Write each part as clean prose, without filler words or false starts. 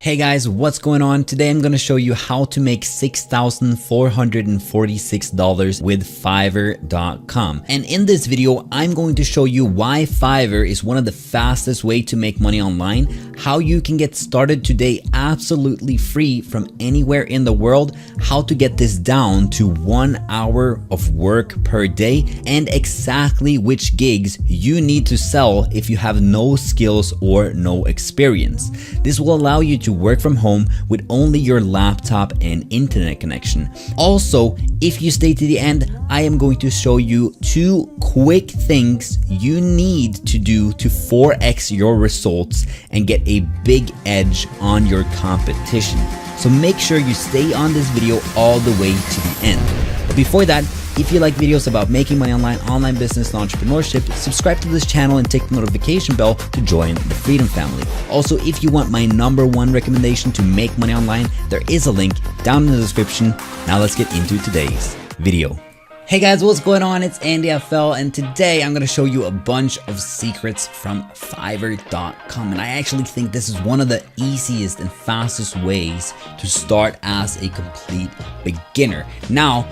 Hey guys, what's going on? Today I'm going to show you how to make $6,446 with Fiverr.com. And in this video, I'm going to show you why Fiverr is one of the fastest way to make money online, how you can get started today absolutely free from anywhere in the world, how to get this down to 1 hour of work per day, and exactly which gigs you need to sell if you have no skills or no experience. This will allow you to work from home with only your laptop and internet connection. Also, if you stay to the end, I am going to show you 2 quick things you need to do to 4x your results and get a big edge on your competition. So make sure you stay on this video all the way to the end. But before that, if you like videos about making money online, online business, and entrepreneurship, subscribe to this channel and take the notification bell to join the Freedom family. Also, if you want my #1 recommendation to make money online, there is a link down in the description. Now let's get into today's video. Hey guys, what's going on? It's Andy FL, and today I'm going to show you a bunch of secrets from Fiverr.com. And I actually think this is one of the easiest and fastest ways to start as a complete beginner. Now,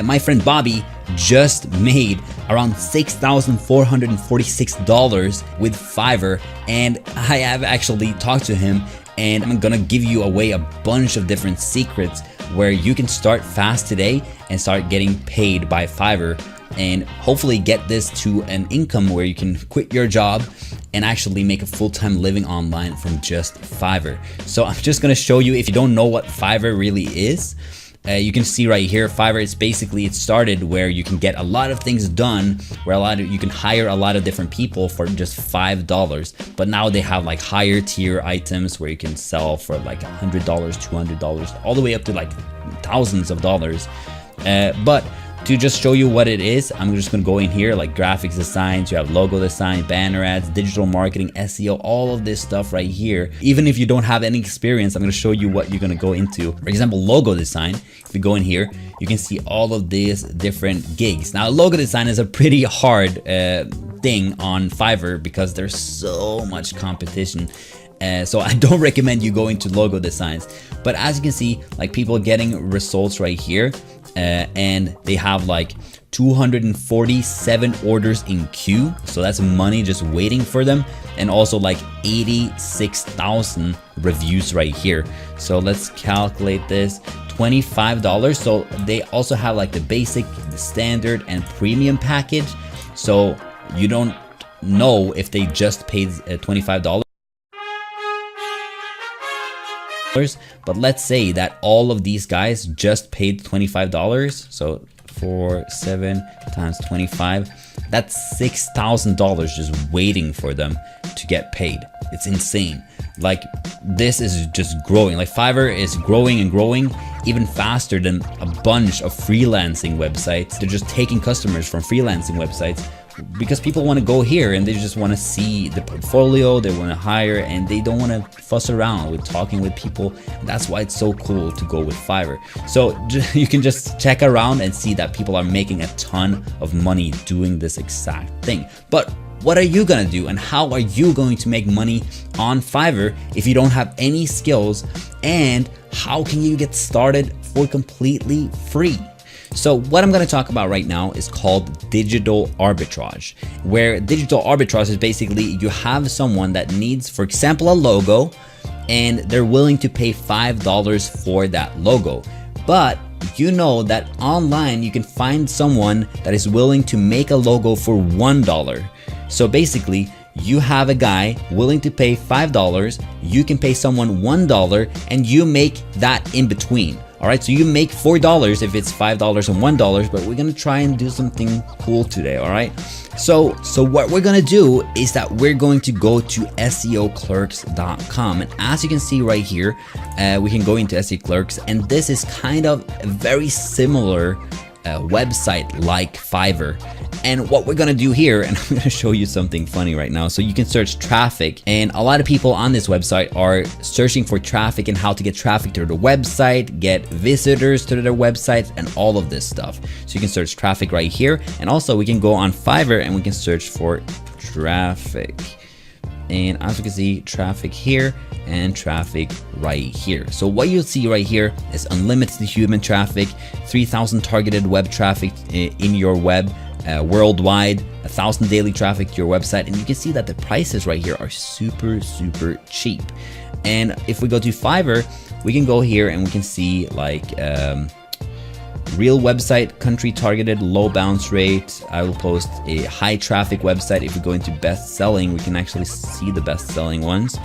my friend Bobby just made around $6,446 with Fiverr, and I have actually talked to him, and I'm gonna give you away a bunch of different secrets where you can start fast today and start getting paid by Fiverr, and hopefully get this to an income where you can quit your job and actually make a full-time living online from just Fiverr. So I'm just gonna show you, if you don't know what Fiverr really is, you can see right here, Fiverr is basically, it started where you can get a lot of things done, where you can hire a lot of different people for just $5. But now they have like higher tier items where you can sell for like $100, $200, all the way up to like thousands of dollars. But to just show you what it is, I'm just gonna go in here, like graphics designs, you have logo design, banner ads, digital marketing, SEO, all of this stuff right here. Even if you don't have any experience, I'm gonna show you what you're gonna go into. For example, logo design, if you go in here, you can see all of these different gigs. Now, logo design is a pretty hard thing on Fiverr because there's so much competition. So I don't recommend you go into logo designs. But as you can see, like people getting results right here, and they have like 247 orders in queue, so that's money just waiting for them, and also like 86,000 reviews right here. So let's calculate this. $25. So they also have like the basic, the standard, and premium package. So you don't know if they just paid $25. But let's say that all of these guys just paid $25. So 7 times 25, that's $6,000 just waiting for them to get paid. It's insane. Like, this is just growing. Like, Fiverr is growing and growing even faster than a bunch of freelancing websites. They're just taking customers from freelancing websites because people want to go here and they just want to see the portfolio, they want to hire, and they don't want to fuss around with talking with people. That's why it's so cool to go with Fiverr. So you can just check around and see that people are making a ton of money doing this exact thing. But what are you gonna do, and how are you going to make money on Fiverr if you don't have any skills, and how can you get started for completely free? So what I'm going to talk about right now is called digital arbitrage, where digital arbitrage is basically you have someone that needs, for example, a logo, and they're willing to pay $5 for that logo. But you know that online you can find someone that is willing to make a logo for $1. So basically, you have a guy willing to pay $5, you can pay someone $1, and you make that in between. All right, so you make $4 if it's $5 and $1, but we're gonna try and do something cool today, all right? So what we're gonna do is that we're going to go to SEOclerks.com, and as you can see right here, we can go into SEO Clerks, and this is kind of a very similar website like Fiverr. And what we're gonna do here, and I'm gonna show you something funny right now. So you can search traffic, and a lot of people on this website are searching for traffic and how to get traffic to their website, get visitors to their website, and all of this stuff. So you can search traffic right here, and also we can go on Fiverr and we can search for traffic. And as you can see, traffic here and traffic right here. So what you'll see right here is unlimited human traffic, 3,000 targeted web traffic in your web worldwide, 1,000 daily traffic to your website. And you can see that the prices right here are super cheap. And if we go to Fiverr, we can go here and we can see like real website, country targeted, low bounce rate. I will post a high traffic website. If we go into best selling, we can actually see the best selling ones.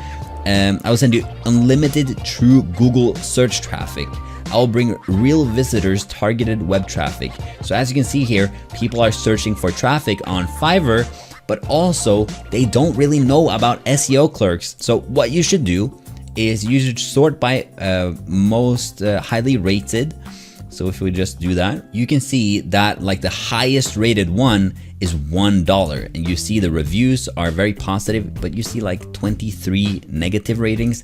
I will send you unlimited true Google search traffic. I will bring real visitors, targeted web traffic. So as you can see here, people are searching for traffic on Fiverr, but also they don't really know about SEO Clerks. So what you should do is you should sort by most highly rated. So if we just do that, you can see that like the highest rated one is $1, and you see the reviews are very positive, but you see like 23 negative ratings.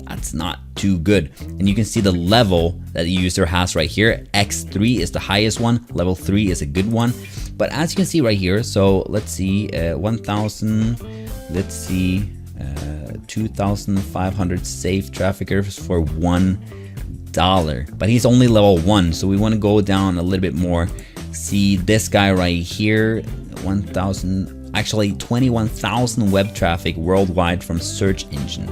That's not too good. And you can see the level that the user has right here. X3 is the highest one, level 3 is a good one. But as you can see right here, so let's see 1,000, let's see 2,500 safe traffickers for $1, but he's only level 1, so we want to go down a little bit more. See this guy right here, 1,000, actually 21,000 web traffic worldwide from search engine.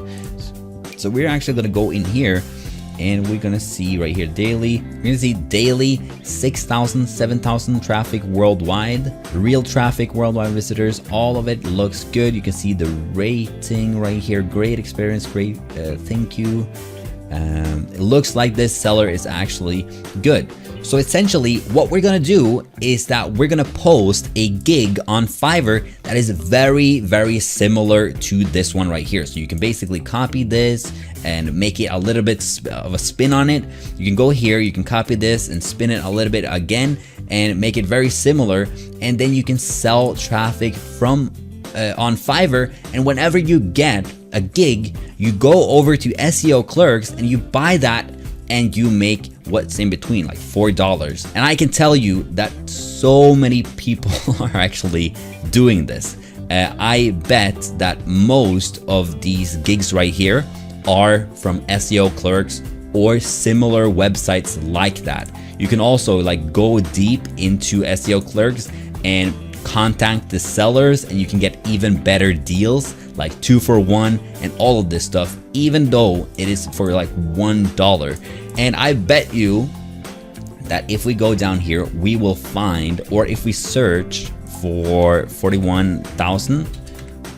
So we're actually going to go in here and we're going to see right here daily. We're going to see daily 6,000, 7,000 traffic worldwide, real traffic, worldwide visitors. All of it looks good. You can see the rating right here. Great experience, great, thank you. It looks like this seller is actually good. So essentially what we're gonna do is that we're gonna post a gig on Fiverr that is very similar to this one right here. So you can basically copy this and make it a little bit of a spin on it. You can go here, you can copy this and spin it a little bit again and make it very similar, and then you can sell traffic from on Fiverr. And whenever you get a gig, you go over to SEO Clerks and you buy that and you make what's in between, like $4. And I can tell you that so many people are actually doing this. I bet that most of these gigs right here are from SEO Clerks or similar websites like that. You can also like go deep into SEO Clerks and contact the sellers, and you can get even better deals like 2 for 1 and all of this stuff, even though it is for like $1. And I bet you that if we go down here, we will find, or if we search for 41,000,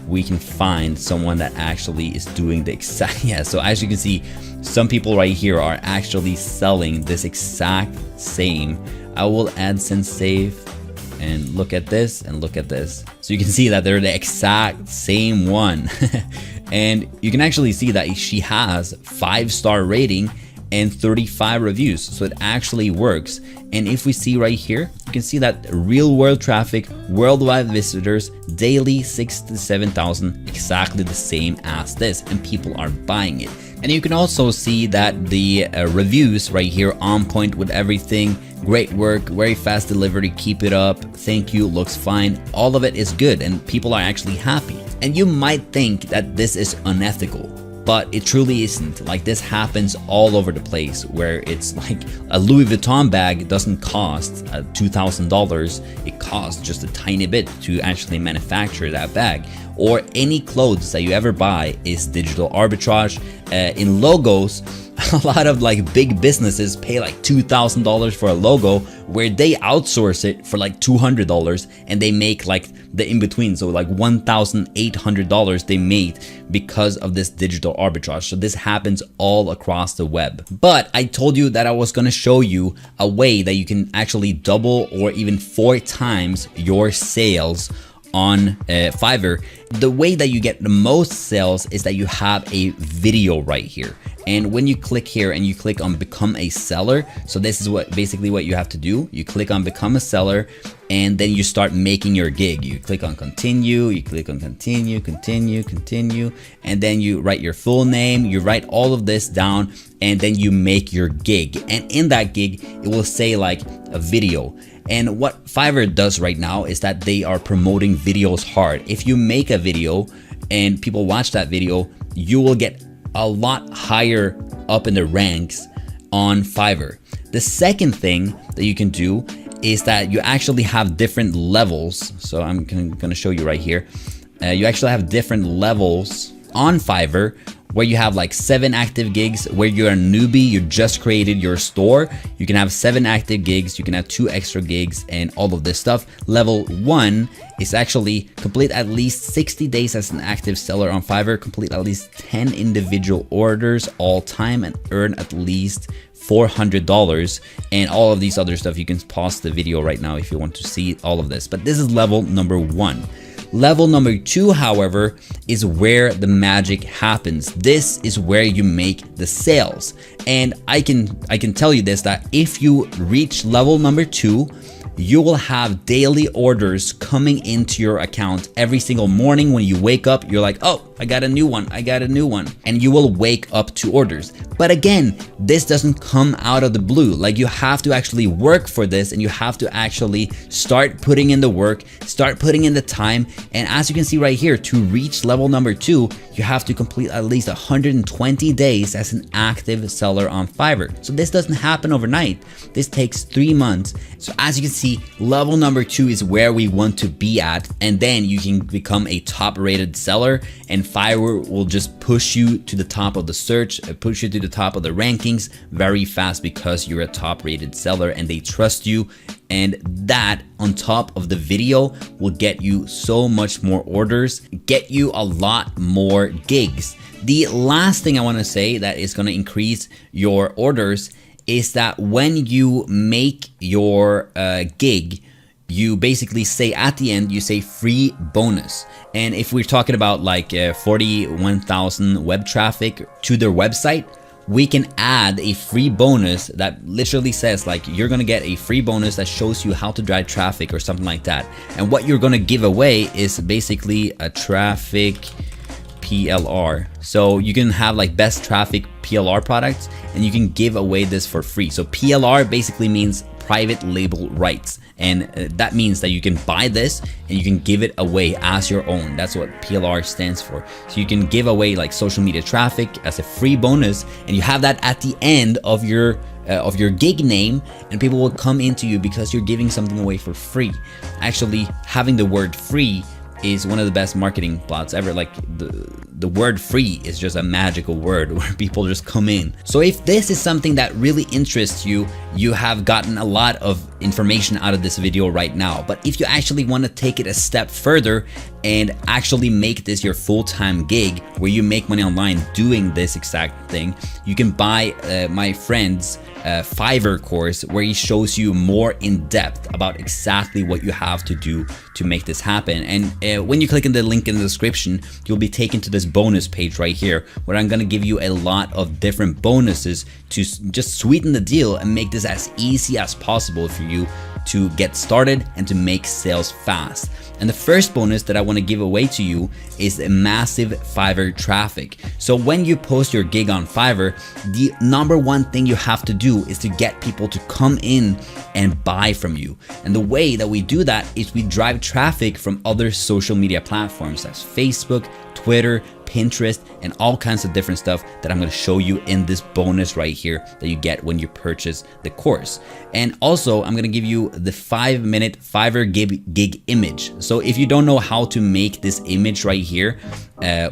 we can find someone that actually is doing the exact, yeah. So as you can see, some people right here are actually selling this exact same. I will add Sensave and look at this and look at this. So you can see that they're the exact same one. And you can actually see that she has 5-star rating and 35 reviews. So it actually works. And if we see right here, you can see that real world traffic, worldwide visitors, daily 6,000 to 7,000, exactly the same as this, and people are buying it. And you can also see that the reviews right here on point with everything. Great work, very fast delivery, keep it up, thank you, looks fine. All of it is good and people are actually happy. And you might think that this is unethical, but it truly isn't. Like, this happens all over the place, where it's like a Louis Vuitton bag doesn't cost $2,000. It costs just a tiny bit to actually manufacture that bag. Or any clothes that you ever buy is digital arbitrage. In logos, a lot of like big businesses pay like $2,000 for a logo, where they outsource it for like $200 and they make like the in between. So like $1,800 they made because of this digital arbitrage. So this happens all across the web. But I told you that I was going to show you a way that you can actually double or even 4 times your sales on Fiverr. The way that you get the most sales is that you have a video right here. And when you click here and you click on become a seller, so this is what basically what you have to do. You click on become a seller and then you start making your gig. You click on continue, you click on continue, and then you write your full name, you write all of this down, and then you make your gig. And in that gig, it will say like a video. And what Fiverr does right now is that they are promoting videos hard. If you make a video, and people watch that video, you will get a lot higher up in the ranks on Fiverr. The second thing that you can do is that you actually have different levels. So I'm gonna show you right here. You actually have different levels on Fiverr where you have like 7 active gigs. Where you're a newbie, you just created your store, you can have 7 active gigs, you can have 2 extra gigs and all of this stuff. Level 1 is actually complete at least 60 days as an active seller on Fiverr, complete at least 10 individual orders all time, and earn at least $400, and all of these other stuff. You can pause the video right now if you want to see all of this, but this is level number 1. Level number 2, however, is where the magic happens. This is where you make the sales. And I can tell you this, that if you reach level number 2, you will have daily orders coming into your account every single morning. When you wake up, you're like, oh, I got a new one, I got a new one. And you will wake up to orders. But again, this doesn't come out of the blue. Like, you have to actually work for this, and you have to actually start putting in the work, start putting in the time. And as you can see right here, to reach level number 2, you have to complete at least 120 days as an active seller on Fiverr. So this doesn't happen overnight. This takes 3 months. So as you can see, level number 2 is where we want to be at, and then you can become a top rated seller, and Fiverr will just push you to the top of the search, push you to the top of the rankings very fast, because you're a top rated seller and they trust you. And that, on top of the video, will get you so much more orders, get you a lot more gigs. The last thing I want to say that is going to increase your orders is that when you make your gig, you basically say at the end, you say free bonus. And if we're talking about like 41,000 web traffic to their website, we can add a free bonus that literally says like, you're gonna get a free bonus that shows you how to drive traffic or something like that. And what you're gonna give away is basically a traffic PLR. So you can have like best traffic PLR products, and you can give away this for free. So PLR basically means private label rights, and that means that you can buy this and you can give it away as your own. That's what PLR stands for. So you can give away like social media traffic as a free bonus, and you have that at the end of your gig name, and people will come into you because you're giving something away for free. Actually, having the word free is one of the best marketing plots ever. Like the word free is just a magical word where people just come in. So if this is something that really interests you, you have gotten a lot of information out of this video right now. But if you actually want to take it a step further and actually make this your full-time gig where you make money online doing this exact thing, you can buy my friend's Fiverr course, where he shows you more in depth about exactly what you have to do to make this happen. And when you click on the link in the description, you'll be taken to this bonus page right here, where I'm gonna give you a lot of different bonuses to just sweeten the deal and make this as easy as possible for you to get started and to make sales fast. And the first bonus that I want to give away to you is a massive Fiverr traffic. So when you post your gig on Fiverr, the number one thing you have to do is to get people to come in and buy from you. And the way that we do that is we drive traffic from other social media platforms, that's Facebook, Twitter, Pinterest, and all kinds of different stuff that I'm going to show you in this bonus right here that you get when you purchase the course. And also, I'm going to give you the 5-minute Fiverr Gig image. So if you don't know how to make this image right here,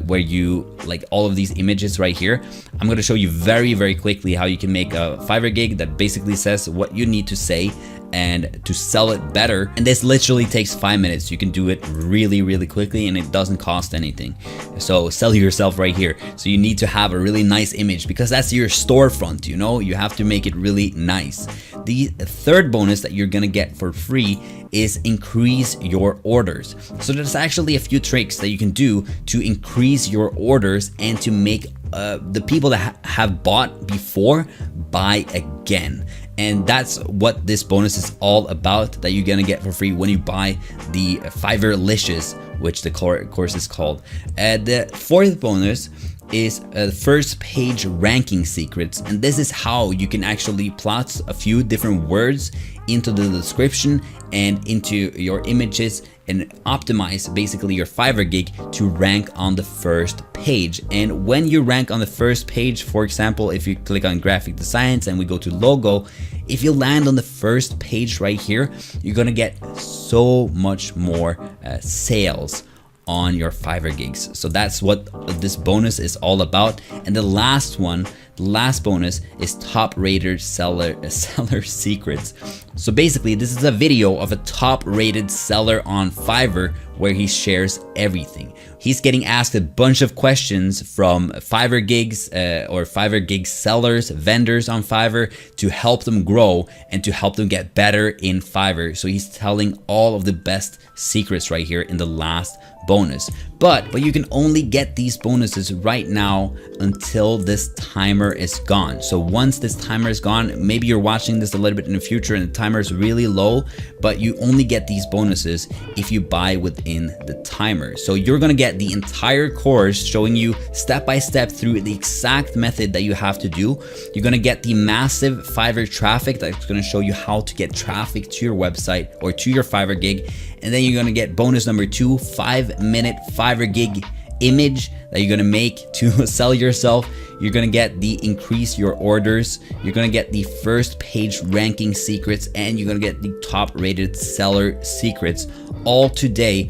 where you like all of these images right here, I'm going to show you very, very quickly how you can make a Fiverr Gig that basically says what you need to say and to sell it better. And this literally takes 5 minutes. You can do it really, really quickly, and it doesn't cost anything. So sell yourself right here. So you need to have a really nice image, because that's your storefront, you know, you have to make it really nice. The third bonus that you're gonna get for free is increase your orders. So there's actually a few tricks that you can do to increase your orders and to make the people that have bought before buy again. And that's what this bonus is all about, that you're gonna get for free when you buy the Fiverr Licious, which the course is called. The fourth bonus is first page ranking secrets, and this is how you can actually plot a few different words into the description and into your images and optimize basically your Fiverr gig to rank on the first page. And when you rank on the first page, for example, if you click on graphic designs and we go to logo, if you land on the first page right here, you're gonna get so much more sales on your Fiverr gigs. So that's what this bonus is all about. And the last one, the last bonus is top rated seller secrets. So basically this is a video of a top rated seller on Fiverr where he shares everything. He's getting asked a bunch of questions from Fiverr gigs or Fiverr gig sellers, vendors on Fiverr to help them grow and to help them get better in Fiverr. So he's telling all of the best secrets right here in the last bonus. But you can only get these bonuses right now until this timer is gone. So once this timer is gone, maybe you're watching this a little bit in the future and the timer is really low, but you only get these bonuses if you buy within the timer. So you're gonna get the entire course showing you step by step through the exact method that you have to do. You're gonna get the massive Fiverr traffic that's gonna show you how to get traffic to your website or to your Fiverr gig. And then you're gonna get bonus number 2, 5-minute Fiverr gig image that you're gonna make to sell yourself. You're gonna get the increase your orders. You're gonna get the first page ranking secrets, and you're gonna get the top rated seller secrets all today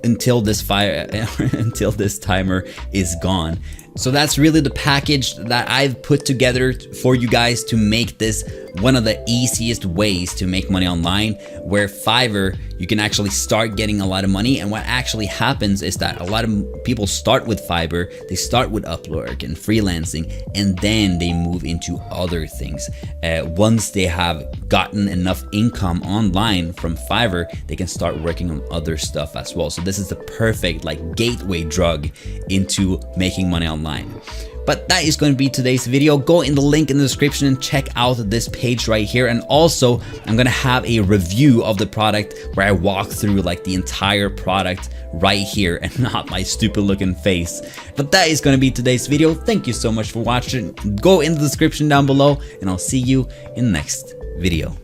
until this until this timer is gone. So that's really the package that I've put together for you guys to make this one of the easiest ways to make money online, where Fiverr, you can actually start getting a lot of money. And what actually happens is that a lot of people start with Fiverr, they start with Upwork and freelancing, and then they move into other things. Once they have gotten enough income online from Fiverr, they can start working on other stuff as well. So this is the perfect like gateway drug into making money online. But that is going to be today's video. Go in the link in the description and check out this page right here. And also I'm going to have a review of the product where I walk through like the entire product right here and not my stupid looking face. But that is going to be today's video. Thank you so much for watching. Go in the description down below and I'll see you in the next video.